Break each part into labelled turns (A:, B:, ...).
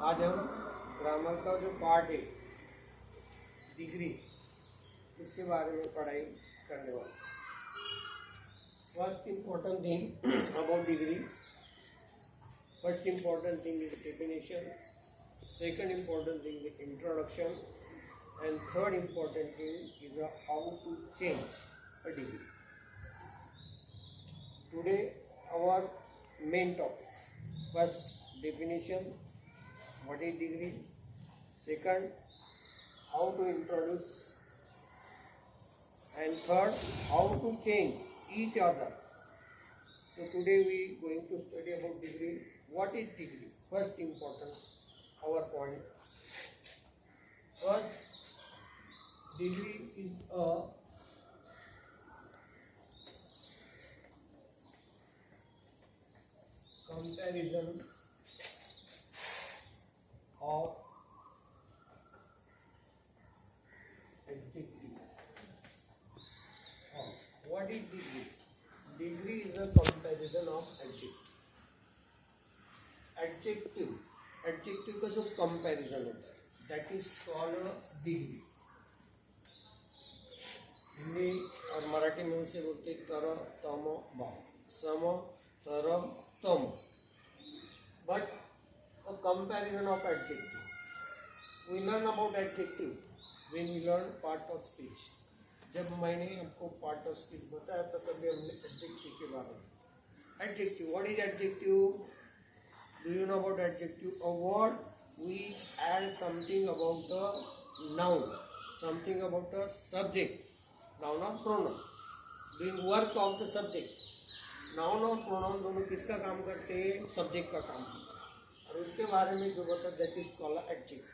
A: आज हम ग्रामर का जो पार्ट है डिग्री इसके बारे में पढ़ाई करने वाले। First important thing about degree, first important thing is definition, second important thing is introduction, and third important thing is how to change a degree. Today our main topic, first definition, what is degree, second how to introduce, and third how to change each other. So today we going to study about degree. What is degree? First important our point. First, degree is a comparison of adjective. What is degree? Degree is a comparison of adjective. Adjective का जो comparison होता है that is called degree. Hindi और मराठी में उसे बोलते तर तम भाव, सम तर तम. But a comparison of adjective, we learn about adjective when we learn part of speech. जब मैंने आपको पार्ट ऑफ स्पीच बताया था तभी हमने एडजेक्टिव के बारे में. Adjective, what is adjective? Do you know about adjective? A word which adds something about the noun, something about the subject, noun or pronoun, doing work of the subject. Noun और pronoun दोनों किसका काम करते हैं? Subject का काम करते हैं. और उसके बारे में जो बता that is called adjective.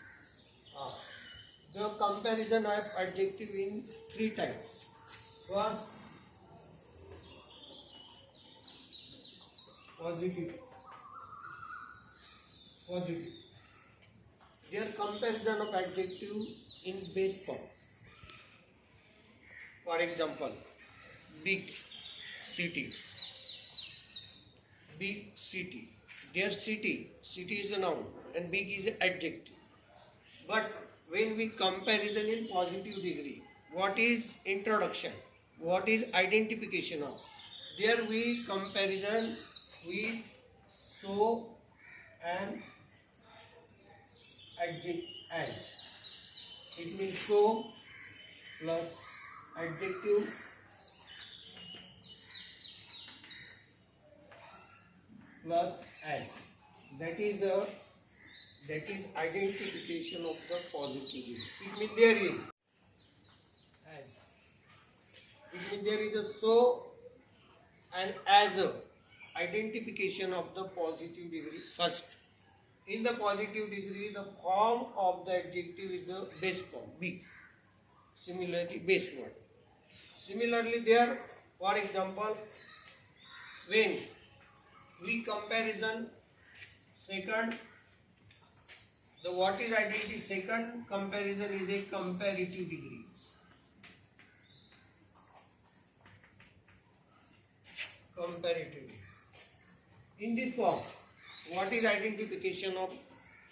A: The comparison of adjective in three types. First, positive. Their comparison of adjective in base form. For example, big city. Big city. Their city is a noun and big is an adjective. But when we comparison in positive degree, what is introduction? What is identification of? There we comparison with so and adjective as. It means so plus adjective plus as. That is identification of the positive. It means there is as. It means there is a so and as a identification of the positive degree. First, in the positive degree, the form of the adjective is the base form, be. Similarly, base word. Similarly, there, for example, when we comparison second, the what is identity? Second comparison is a comparative degree. Comparative degree. In this form, what is identification of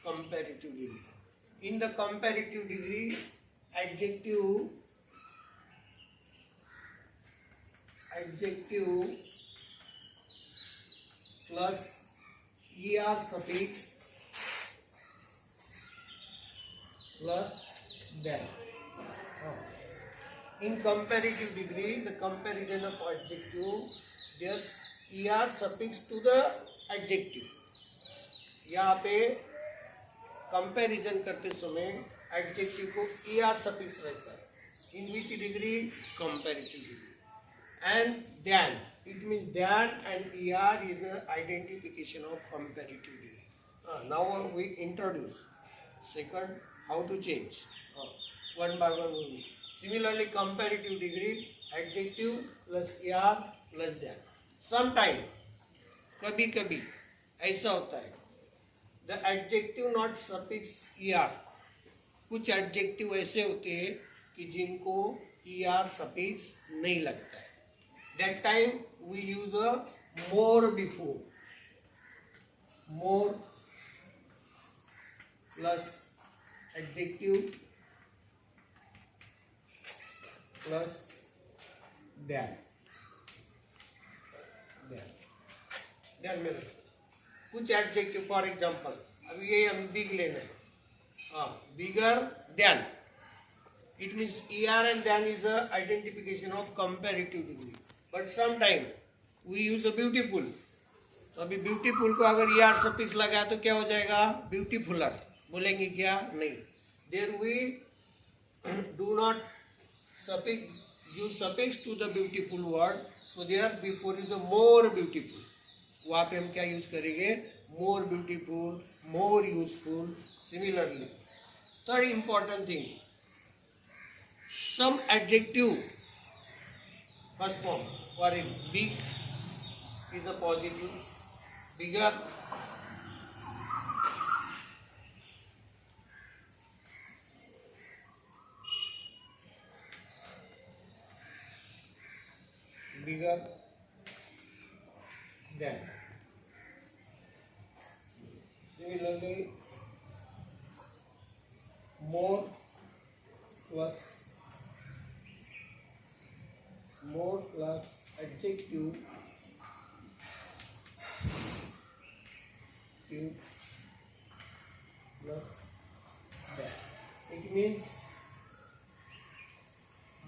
A: comparative degree? In the comparative degree, adjective plus er suffix plus than. In comparative degree, the comparison of adjective, there's er suffix to the adjective. यहाँ पे comparison करते समय adjective को er suffix रहता है. In which degree? Comparative degree. And then, it means than and er is identification of comparative degree. Now we introduce second how to change one by one. Similarly comparative degree, adjective plus er plus than. Sometime, कभी कभी ऐसा होता है the adjective not suffix er. कुछ adjective ऐसे होते हैं कि जिनको er सफिक्स नहीं लगता है. That time we use a more before. More plus adjective plus than ध्यान में रखो कुछ एडजेक्टिव फॉर एग्जांपल अभी ये हम बिग लेना है हाँ bigger than it means ER and than is a identification of comparative degree but sometime we use a beautiful तो अभी ब्यूटीफुल को अगर ER सफिक्स लगाया तो क्या हो जाएगा ब्यूटीफुलर बोलेंगे क्या नहीं there we do not suffix use suffix to the beautiful word so there before is a more beautiful वहाँ पे हम क्या यूज करेंगे more beautiful more useful similarly third important thing some adjective first form for a big is a positive bigger than similarly more plus adjective plus that. It means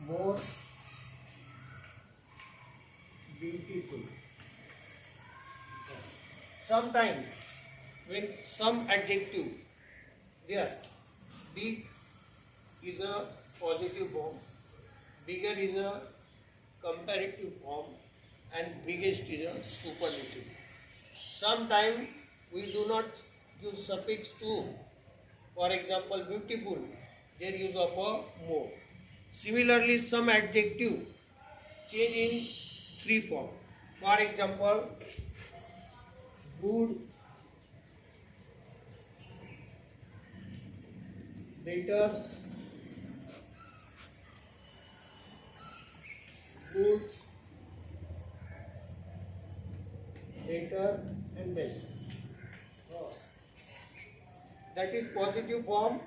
A: more beautiful. Sometimes when some adjective there, big is a positive form, bigger is a comparative form, and biggest is a superlative. Sometimes we do not use suffix to. For example, beautiful, there use of a more. Similarly, some adjective change in three form. For example, good, better, good, better, and best. That is positive form.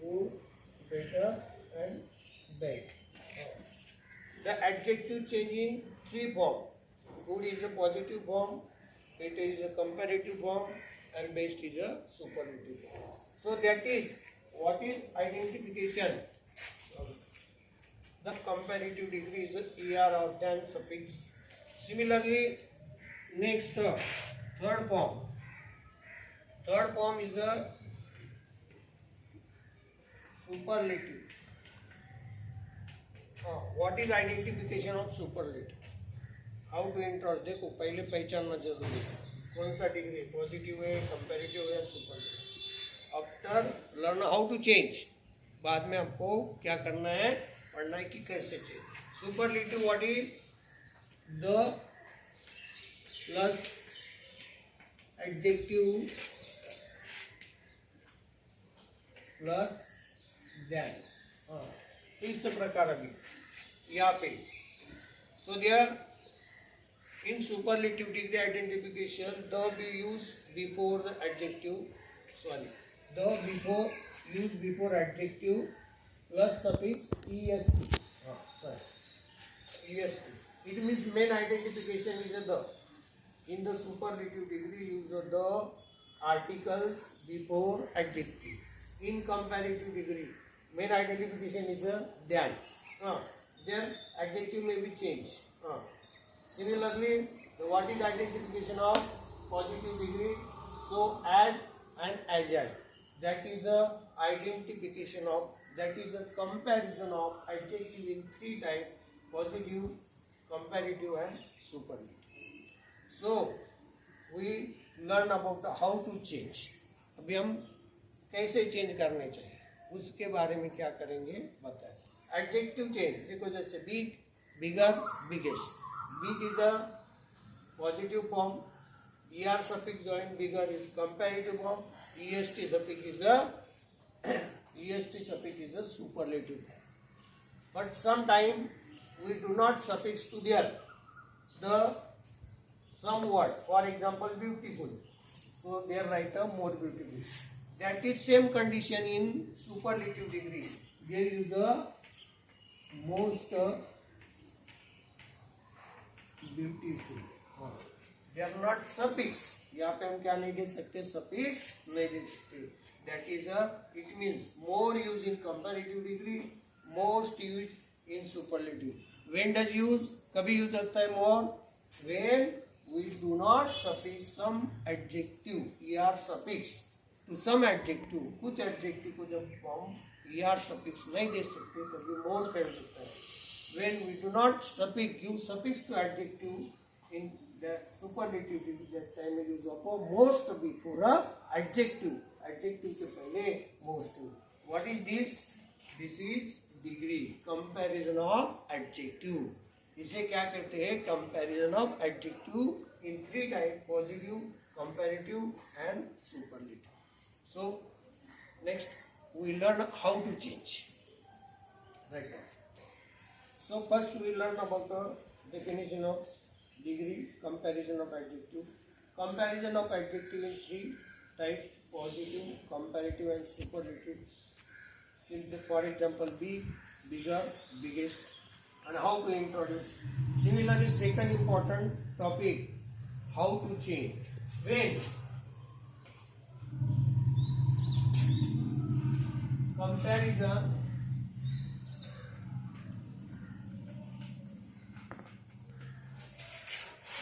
A: Good, better, and best. The adjective changing three form. Good is a positive form, better is a comparative form, and best is a superlative form. So that is what is identification. The comparative degree is ER or than suffix. Similarly, next third form. Third form is a superlative. What is identification of superlative? How to enter? देखो पहले पहचानना जरूरी है कौन सा degree positive है comparative है superlative after learn how to change बाद में आपको क्या करना है पढ़ना है कि कैसे change superlative what is the plus adjective plus then इस प्रकार अभी यहाँ पे so there in superlative degree identification the be use before the adjective the before adjective plus suffix est est it means main identification is the in the superlative degree use the articles before adjective in comparative degree main identification is a than their adjective may be changed similarly what is identification of positive degree so as and agile that is a identification of that is a comparison of adjective in three types positive comparative and superlative so we learn about how to change अभी हम कैसे change करने चाहिए उसके बारे में क्या करेंगे बताएं एडजेक्टिव चेंज देखो जैसे big bigger biggest big is a positive form ER suffix join bigger is comparative form EST suffix is a superlative form but sometimes we do not suffix to there the some one word. For example, beautiful. So there write a more beautiful. That is same condition in superlative degree. There is the most beautiful. They are not suffix. यहाँ पे हम क्या नहीं दे सकते, suffix नहीं दे सकते. That is it means more used in comparative degree, most used in superlative. When does use? कभी use होता है more? When we do not suffix some adjective er suffix to some adjective. कुछ adjective को जब हम er suffix नहीं दे सकते तभी more कर सकता है. When we do not suffix give suffix to adjective in the superlative degree, that time we use of most before a adjective. Adjective के पहले most. What is this? This is degree. Comparison of adjective. इसे क्या कहते हैं? Comparison of adjective in three types: positive, comparative, and superlative. So next we learn how to change. Right now. So first we learn about the definition of degree, comparison of adjective. Comparison of adjective in three types: positive, comparative, and superlative. For example, big, bigger, biggest, and how to introduce. Similarly, second important topic: how to change. When comparison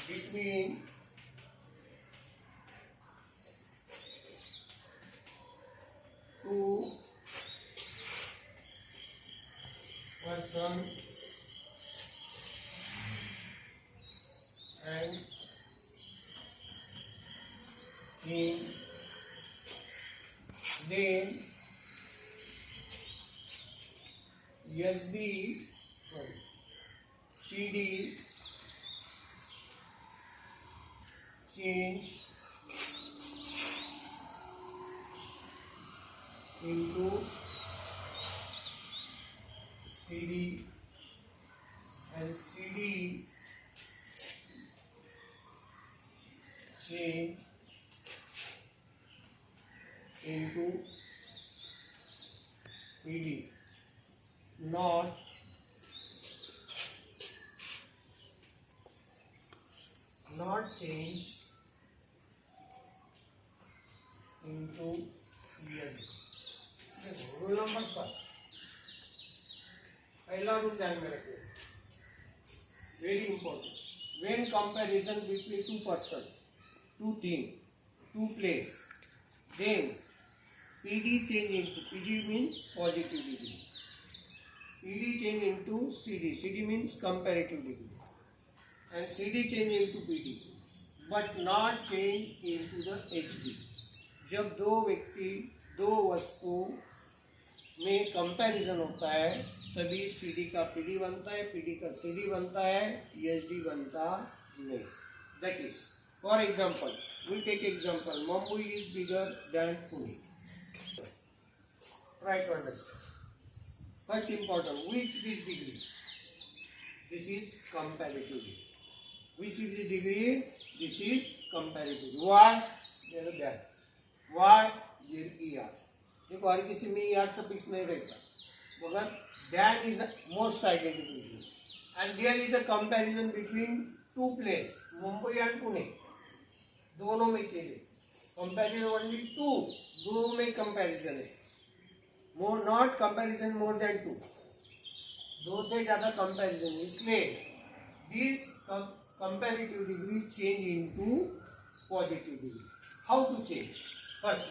A: between two person and in then SD PD change into CD and CD change into PD, not change into ESD. Rule number first, पहला rule ध्यान में रखिए, very important. When comparison between two person, two thing, two place, then PD change into PD means positive degree. PD change into CD. CD means comparative degree. And CD change into PD, but not change into the HD. जब दो व्यक्ति दो वस्तु में comparison होता है तभी CD का PD बनता है, PD का CD बनता है, ESD बनता नहीं. That is, for example, we take example, Mumbai is bigger than Pune. Try to understand. First important, which is degree? This is comparative degree. Which is the degree? This is comparative. Why? There is that. Why? There is ER. देखो हर किसी में ER suffix नहीं रहता, मगर that is most identical degree. And there is a comparison between two places, Mumbai and Pune. दोनों में चाहिए. Comparison only two. दो में comparison है. More not comparison more than two. दो से ज़्यादा comparison, इसलिए this comparative degree change into positive degree. How to change? First,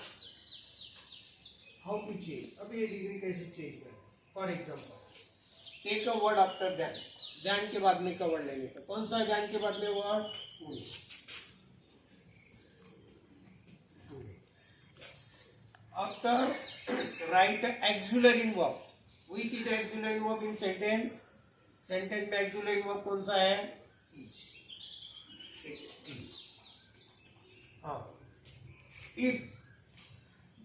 A: how to change? अब ये degree कैसे change करें? For example, take a word after than. Than के बाद में का word लेंगे. तो कौन सा than के बाद में word? Pune. After write auxiliary verb. Which is auxiliary verb in sentence? Sentence में auxiliary verb कौन सा है? Is. Is. हाँ. If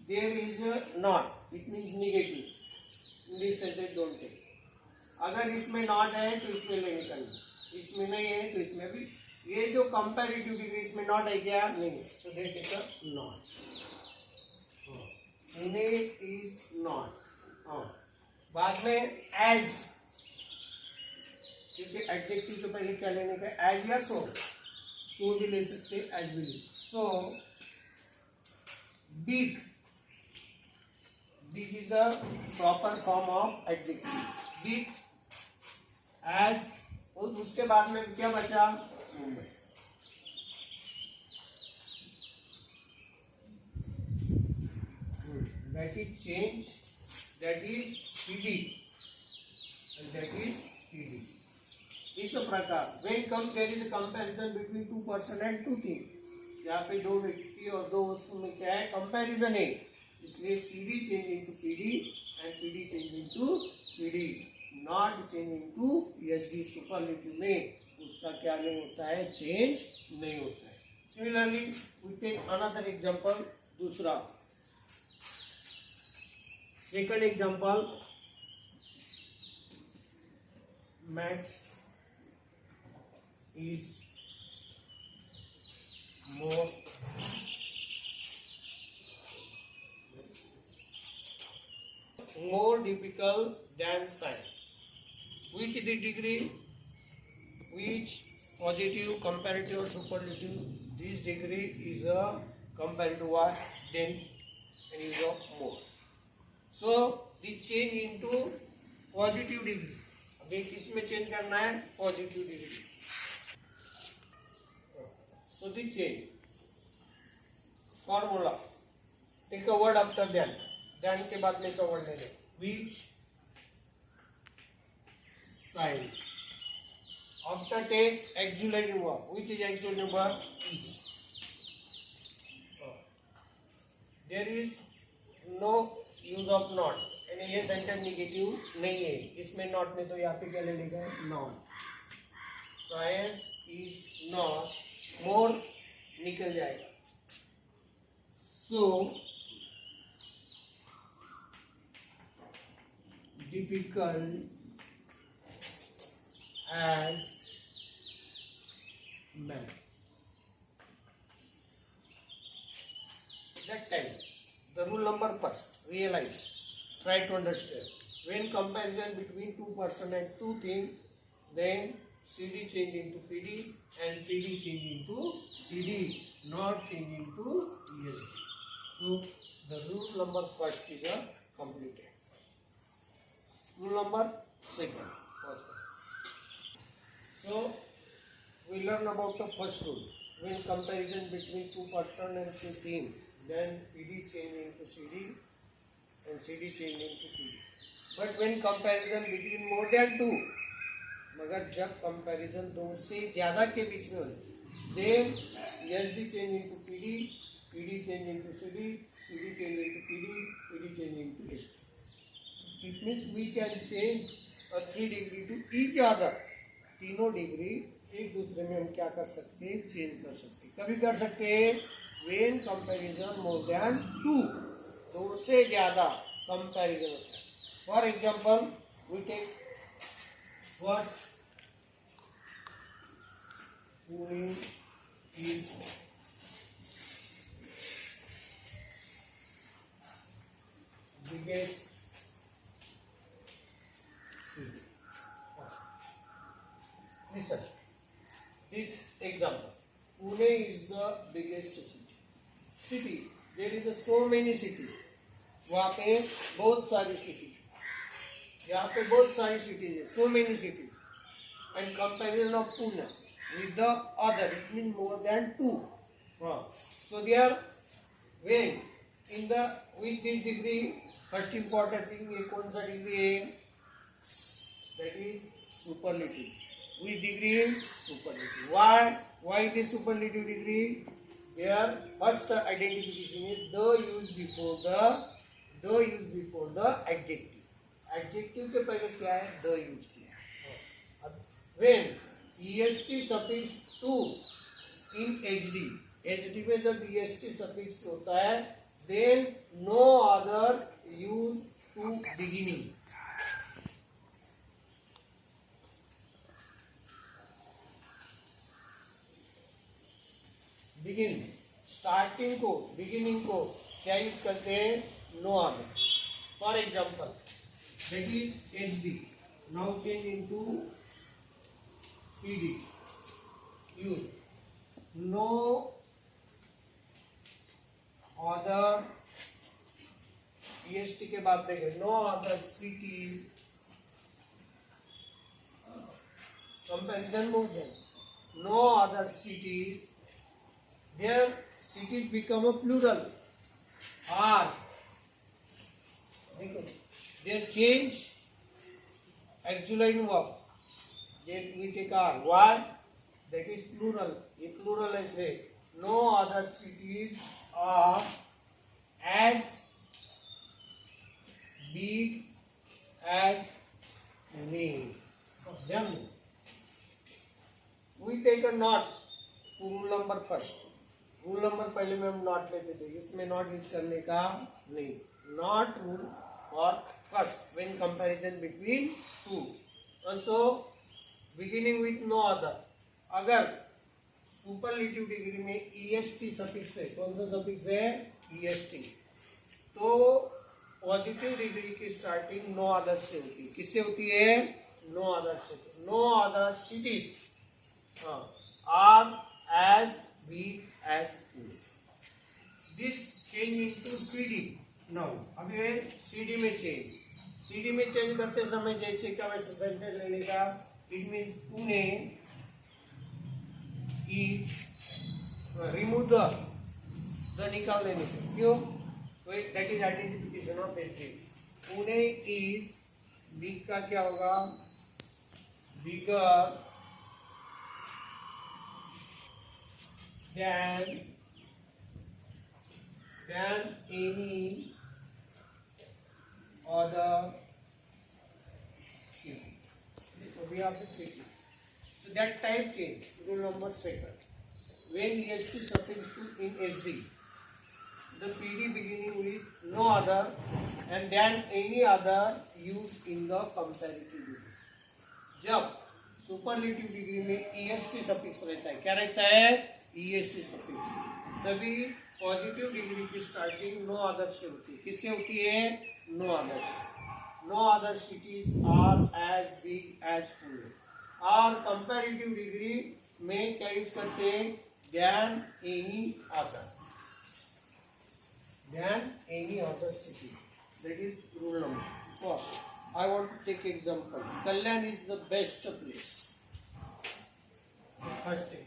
A: there is a not, it means negative. In this sentence don't take. अगर इसमें not है तो इसमें नहीं करना. इसमें नहीं है तो इसमें भी ये जो कंपैरेटिव डिग्री इसमें नॉट है क्या? नहीं, so that is a not. Pune is not. बाद में एज, क्योंकि एडजेक्टिव के पहले क्या लेने का? एज या सो. सो भी ले सकते, एज भी ले. So big, big is the proper form of adjective. Big, as, और उसके बाद में क्या बचा? Mumbai. That is change, that is CD and that is PD. इस प्रकार when come there is a comparison between two person and two things. यहाँ पे दो व्यक्ति और दो वस्तु में क्या है? कंपैरिजन है. इसलिए CD change into PD and PD change into CD. Not change into SD. Superlative में उसका क्या नहीं होता है? चेंज नहीं होता है. Similarly, we take another example. दूसरा second example, Max is more difficult than science. Which the degree? Which positive, comparative or superlative? This degree is a comparative what? Then and is of more. So the change into positive degree. अभी किसमें change करना है? Positive degree. So the change formula, take a word after than. Than के बाद में word ले लें. Which science. After take auxiliary verb. Which is auxiliary verb? Is. There is no use of not. यानी ये sentence negative नहीं है. इसमें नॉट में तो यहाँ पे क्या ले लेगा? Not. Science is not. More निकल जाएगा. So difficult as math. That time, the rule number first, realize, try to understand. When comparison between two person and two things, then CD change into PD and PD change into CD, not change into ESD. So the rule number first is completed. Rule number second. So we learn about the first rule. When comparison between two person and two things, then PD change into CD and CD change into PD. But when comparison between more than two, मगर जब comparison दो से ज्यादा के बीच में हो, then SD change into PD, PD change into CD, CD change into PD, PD change into SD. It means we can change a 3 degree to each other. तीनों degree एक दूसरे में हम क्या कर सकते हैं? चेंज कर सकते हैं. कभी कर सकते हैं when comparison more than 2, दो से ज्यादा कंपैरिजन होता है. For example we take first, Pune is biggest city. Listen, this example, Pune is the biggest city. There is so many cities. वहाँ पे बहुत सारी सिटीज, यहाँ पे बहुत सारी सिटीज है, so many cities. And comparison of Pune with the other, it means more than 2. So there, when in the with this degree, first important thing ये कौन सा डिग्री है? That is superlative. With degree superlative. Why it is superlative degree? Here first identification is the use before the adjective. Adjective के पहले क्या है? the use किया है. When est suffix to in HD, HD में जब est suffix होता है, then no other use to beginning. Begin, starting को, बिगिनिंग को क्या यूज करते हैं? No other. For example that is H D, now change into P D. Use no other, EST के बाद देखें, no other cities, comparison movement, no other cities, their cities become a plural, are, देखो, their change actualizing verb, that we take are, why, that is plural, ये plural है, no other cities are as big as me. ध्यान दो, we take a not to rule number first. Rule number पहले में हम not लेते थे, इसमें नॉट यूज करने का नहीं. नॉट रूल और first when comparison between two. Also beginning with no other. अगर सुपरलेटिव डिग्री में ईएसटी सफिक्स है, कौन सा सफिक्स है? ईएसटी, तो पॉजिटिव डिग्री की स्टार्टिंग नो अदर से होती है. किससे होती है? नो अदर से. No other cities are as big as Pune. This change into CD. Now, अब ये CD में चेंज. CD में चेंज करते समय जैसे क्या वैसे सेंटेंस लेने का. It means Pune is remove the निकाल देने का. क्यों? That is identification of district. Pune is big का क्या होगा? Bigger than any other city. So we have the city. So that type change. Rule number second. When EST suffix to in SD, the PD beginning with no other and then any other used in the comparative degree. जब superlative degree में EST suffix रहता है, क्या रहता है? EST suffix. तभी positive degree की starting no other से होती है. किससे होती है? नो अदर से. No other cities are as big as Pune. और कंपैरेटिव डिग्री में क्या यूज करते हैं? Than any other. Than any other city. That is rule number 4. I want to take example. Kalyan is the best place. First thing.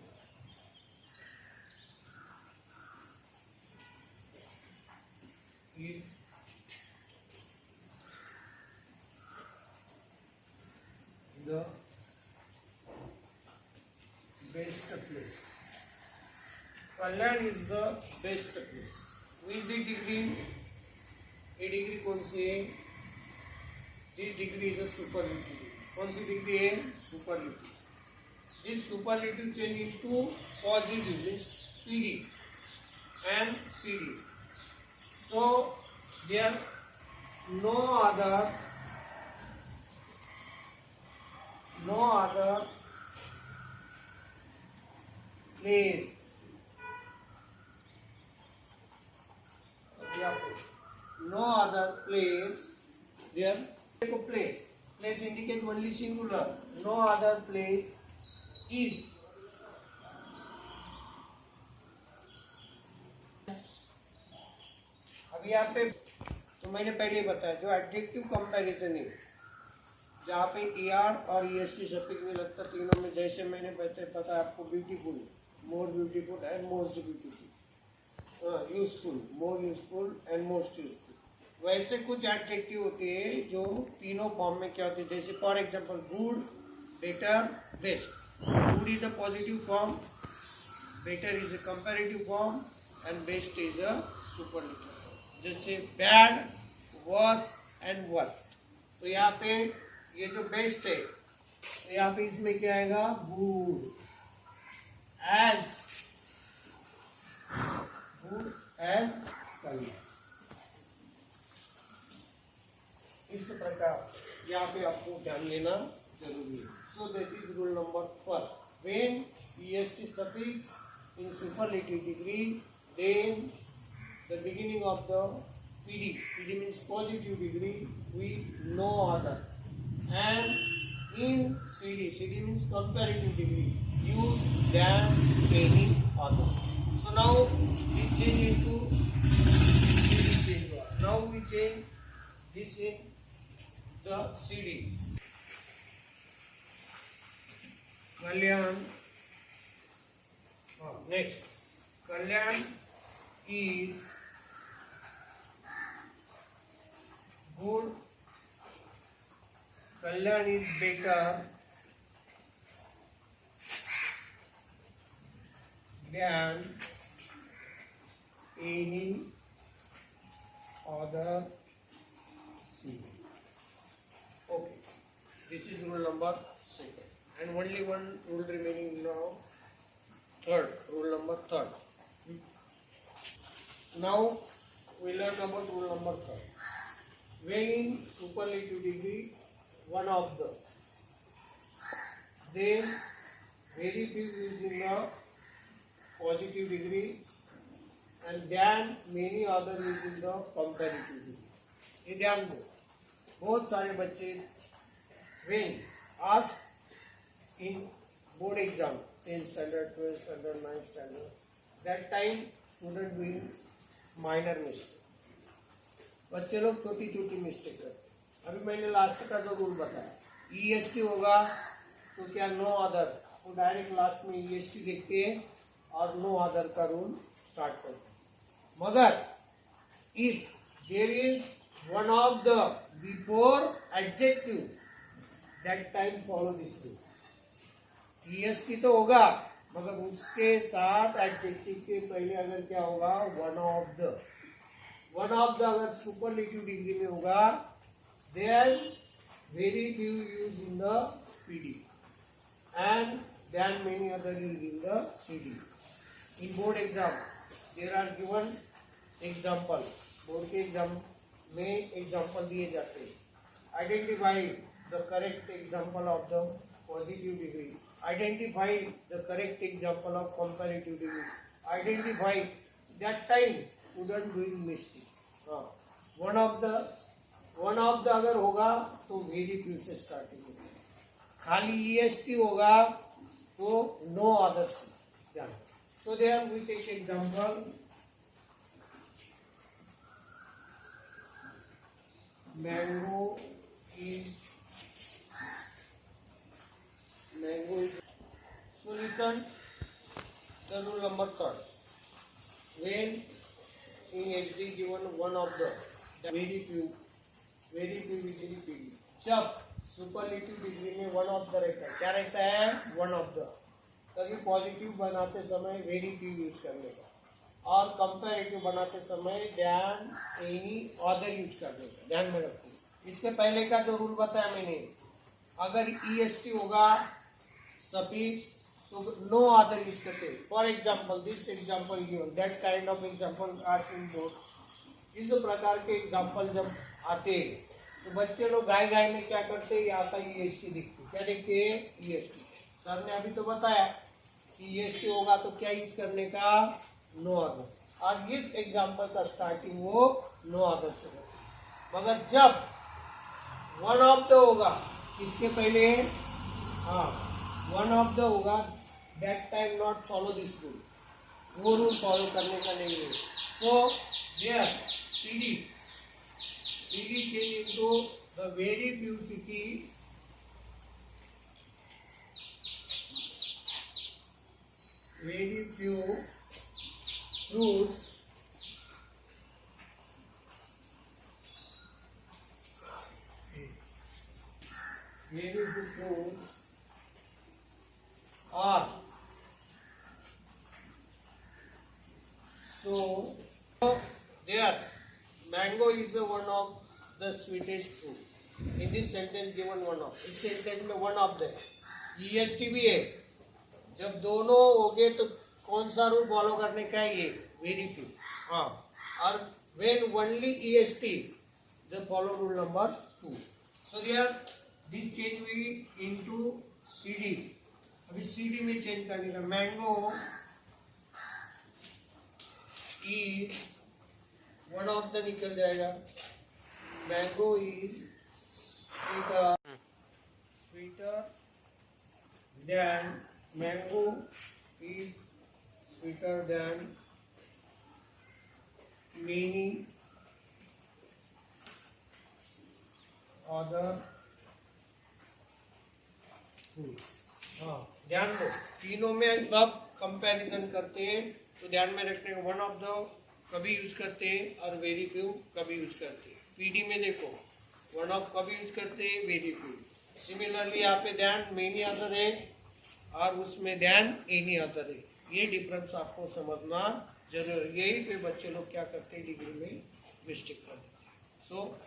A: Is the best place. Kalyan is the best place. Which the degree? A degree कौन सी है? This degree is a superlative. कौन सी degree है? Superlative. This superlative change into positive means PD and CD. So there no other place. No other place there. Place indicate only singular. No other place is. अब यहाँ पे तो मैंने पहले बताया जो एडजेक्टिव कंपैरिजन है, जहाँ पे ER और EST सफिक्स में लगता, तीनों में जैसे मैंने बताया आपको, beautiful, more beautiful and most beautiful, useful, more useful and most useful. वैसे कुछ एडजेक्टिव होते हैं जो तीनों फॉर्म में क्या होते हैं. जैसे for example good, better, best. Good is a positive form, better is a comparative form and best is a superlative form. जैसे बैड, वर्स एंड वर्स्ट. तो यहाँ पे ये जो बेस्ट है, यहाँ पे इसमें क्या आएगा? Good as clear. इस प्रकार यहाँ पे आपको ध्यान देना जरूरी है. So that is rule number first. When EST suffix in superlative degree, then the beginning of the PD. PD means positive degree with no other. And in CD means comparative degree, use than any other. So now we change into CD. Now we change this in the CD. Kalyan. Next, Kalyan is good. Kalyan is better than any other city. Okay, this is rule number 2. And only one rule remaining now. Rule number 3. Now we learn about rule number 3. When in superlative degree, one of the, then very few is in the positive degree, and then many other is in the comparative degree. ये ध्यान दो, बहुत सारे बच्चे when asked in board exam, 10th standard, 12th standard, 9th standard, that time student doing minor mistake. बच्चे लोग छोटी छोटी मिस्टेक करते हैं. अभी मैंने लास्ट का जो रूल बताया, EST होगा तो क्या नो अदर, तो डायरेक्ट लास्ट में EST देखते हैं और नो अदर का रूल स्टार्ट करते हैं. मगर if there is one of the before adjective, that time follow this rule. EST तो होगा मगर उसके साथ एडजेक्टिव के पहले अगर क्या होगा, वन ऑफ द अगर सुपरलेटिव डिग्री में होगा, then very few use in the PD and then many other use in the CD. In board exam there are given example. Board के एग्जाम में एग्जाम्पल दिए जाते हैं. Identify the correct example of the positive degree, identify the correct example of comparative degree, identify that time student doing mistake. One of the अगर होगा तो very few से starting होगी. खाली EST होगा तो no others. So there we take example. Mango is. So listen the rule number 3. When in HD given one of the very few within PD. जब superlative degree में one of the रहता है, क्या रहता है, one of the. तभी positive बनाते समय वेरी फ्यू यूज करने का, और कंपैरेटिव बनाते समय दैन एनी अदर यूज करने का. ध्यान में रखो. इससे पहले का जो रूल बताया मैंने, अगर EST होगा सफिक्स तो नो अदर यूज करते. For example this example given, that kind of example are in board. इस प्रकार के एग्जाम्पल जब आते तो बच्चे लोग गाय में क्या करते हैं, यहाँ का EST दिखते. क्या देखते हैं, EST. सर ने अभी तो बताया कि EST होगा तो क्या यूज करने का, नो अदर. और इस एग्जाम्पल का स्टार्टिंग वो नो अदर से होगा. मगर जब वन ऑफ द होगा, इसके पहले वन ऑफ द होगा, that time not follow this rule. वो रूल फॉलो करने का नहीं है. So there PD change into the very few city, very few fruits are so there. Mango is one of the sweetest fruit. In this sentence given one of. इस sentence में one of the EST भी है. जब दोनों हो गए तो कौन सा रूल फॉलो करने का है, ये वेरी फ्यू. और when only EST, the follow rule number 2. So there this change we into CD. अभी CD में चेंज करने का. Mango is one of the निकल जाएगा. Mango is sweeter than mango is sweeter than many other fruits. हाँ, ध्यान दो, तीनों में अब कंपैरिजन करते हैं तो ध्यान में रखने वन ऑफ द कभी यूज करते हैं और वेरी फ्यू कभी यूज करते हैं. पीडी में देखो वन ऑफ कभी यूज करते हैं, वेरी फ्यू. सिमिलरली यहाँ पे ध्यान मेनी अदर है और उसमें ध्यान एनी अदर है. ये डिफरेंस आपको समझना जरूर. यही पे बच्चे लोग क्या करते हैं, डिग्री में मिस्टेक करते हैं. सो